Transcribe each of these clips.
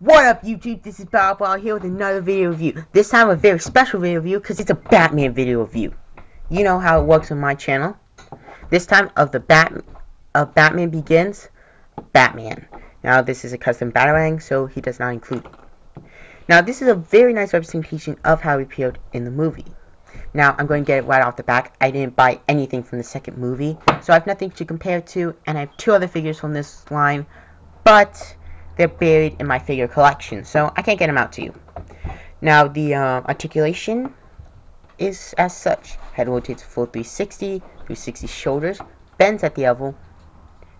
What up, YouTube? This is Ball here with another video review. This time a very special video review because it's a Batman video review. You know how it works on my channel. This time of Batman Begins, Batman. Now this is a custom Batarang, so he does not include it. Now this is a very nice representation of how he appeared in the movie. Now I'm going to get it right off the back. I didn't buy anything from the second movie, so I have nothing to compare it to, and I have two other figures from this line, but they're buried in my figure collection, so I can't get them out to you. Now the articulation is as such. Head rotates full 360, 360 shoulders, bends at the elbow,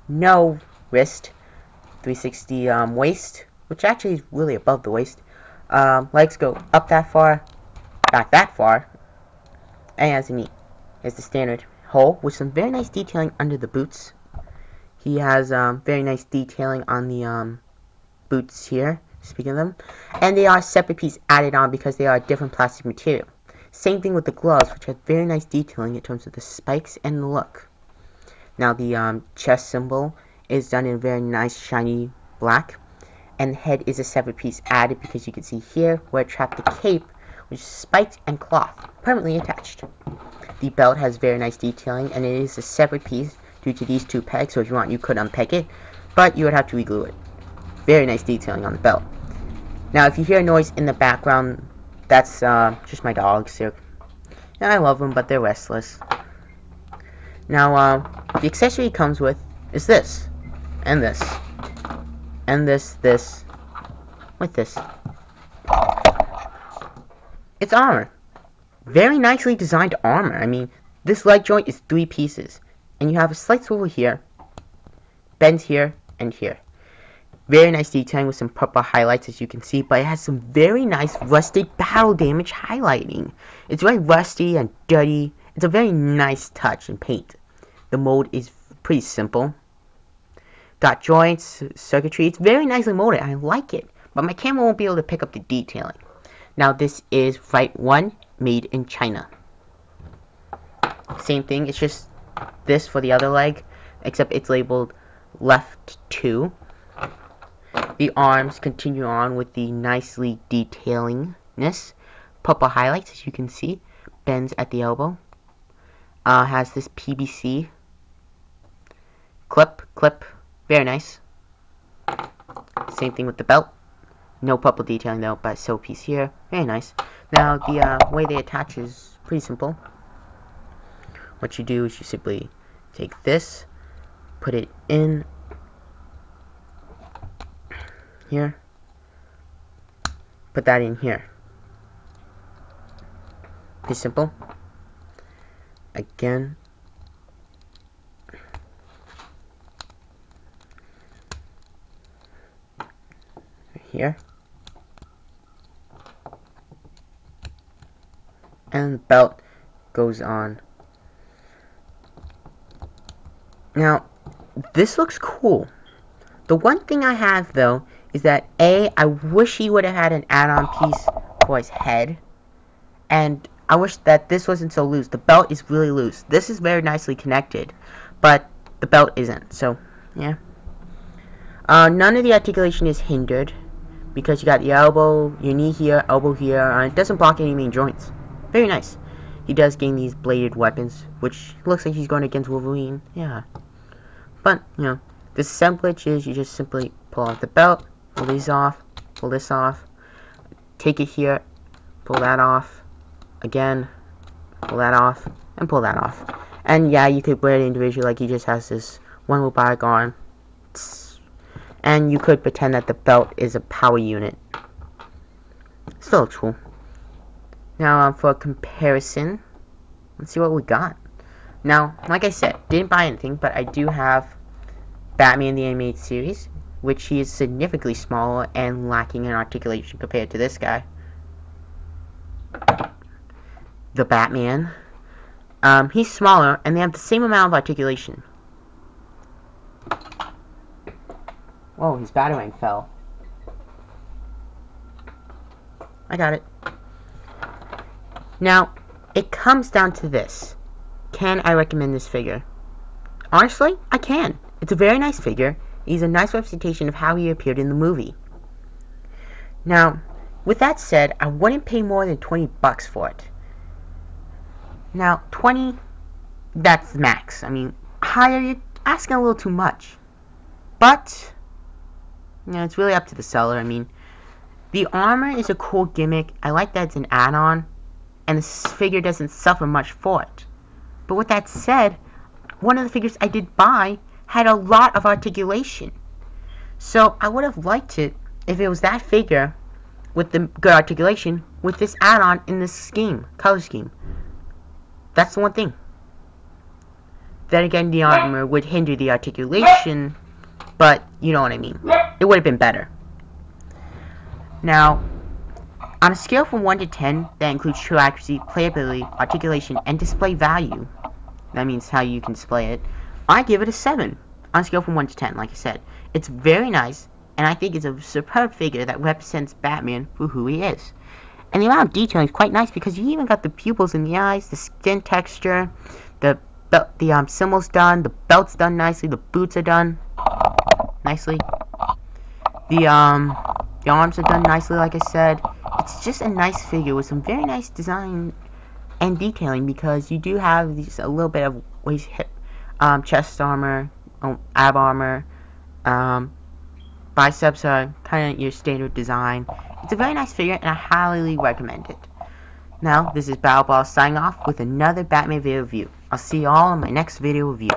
no wrist, 360 waist, which actually is really above the waist. Legs go up that far, back that far, and has a knee. There's the standard hole with some very nice detailing under the boots. He has very nice detailing on the boots here, speaking of them, and they are a separate piece added on because they are a different plastic material. Same thing with the gloves, which have very nice detailing in terms of the spikes and the look. Now the chest symbol is done in a very nice shiny black, and the head is a separate piece added because you can see here where it trapped the cape, which is spiked and cloth, permanently attached. The belt has very nice detailing, and it is a separate piece due to these two pegs, so if you want you could unpeg it, but you would have to re-glue it. Very nice detailing on the belt. Now if you hear a noise in the background, that's just my dogs here. And I love them, but they're restless. Now the accessory it comes with is this, and this, and this, with this. It's armor. Very nicely designed armor. I mean, this leg joint is 3 pieces, and you have a slight swivel here, bends here, and here. Very nice detailing with some purple highlights, as you can see, but it has some very nice rusted battle damage highlighting. It's very rusty and dirty. It's a very nice touch in paint. The mold is pretty simple. Dot joints, circuitry, it's very nicely molded. I like it, but my camera won't be able to pick up the detailing. Now this is Right 1, made in China. Same thing, it's just this for the other leg, except it's labeled left 2. The arms continue on with the nicely detailingness. Purple highlights, as you can see. Bends at the elbow. Has this PVC clip. Very nice. Same thing with the belt. No purple detailing though, but so piece here. Very nice. Now the way they attach is pretty simple. What you do is you simply take this, put it in here, put that in here. Pretty simple. Again, here, and the belt goes on. Now this looks cool. The one thing I have though is that I wish he would have had an add-on piece for his head, and I wish that this wasn't so loose. The belt is really loose. This is very nicely connected, but the belt isn't, so yeah. None of the articulation is hindered because you got your elbow, your knee here, elbow here, and it doesn't block any main joints. Very nice. He does gain these bladed weapons, which looks like he's going against Wolverine, yeah. But, you know, the assemblage is you just simply pull out the belt, pull these off, pull this off, take it here, pull that off, again, pull that off, and pull that off. And yeah, you could wear it individually, like he just has this one robotic arm. And you could pretend that the belt is a power unit. Still cool. Now, for comparison, let's see what we got. Now, like I said, didn't buy anything, but I do have Batman the Animated Series, which he is significantly smaller and lacking in articulation compared to this guy. The Batman. He's smaller, and they have the same amount of articulation. Whoa, his Batarang fell. I got it. Now, it comes down to this. Can I recommend this figure? Honestly, I can. It's a very nice figure. He's a nice representation of how he appeared in the movie. Now, with that said, I wouldn't pay more than 20 bucks for it. Now, 20, that's the max. I mean, higher, you're asking a little too much. But, you know, it's really up to the seller. I mean, the armor is a cool gimmick. I like that it's an add-on, and the figure doesn't suffer much for it. But with that said, one of the figures I did buy had a lot of articulation. So I would have liked it if it was that figure with the good articulation with this add-on in this scheme, color scheme. That's the one thing. Then again, the armor would hinder the articulation, but you know what I mean. It would have been better. Now, on a scale from 1 to 10, that includes true accuracy, playability, articulation, and display value. That means how you can display it. I give it a 7 on a scale from 1 to 10, like I said. It's very nice, and I think it's a superb figure that represents Batman for who he is. And the amount of detailing is quite nice because you even got the pupils in the eyes, the skin texture, the symbols done, the belt's done nicely, the boots are done nicely. The arms are done nicely, like I said. It's just a nice figure with some very nice design and detailing because you do have these, a little bit of waist, hip, chest armor, ab armor, biceps are kind of your standard design. It's a very nice figure and I highly recommend it. Now, this is BattleBall signing off with another Batman video review. I'll see you all in my next video review.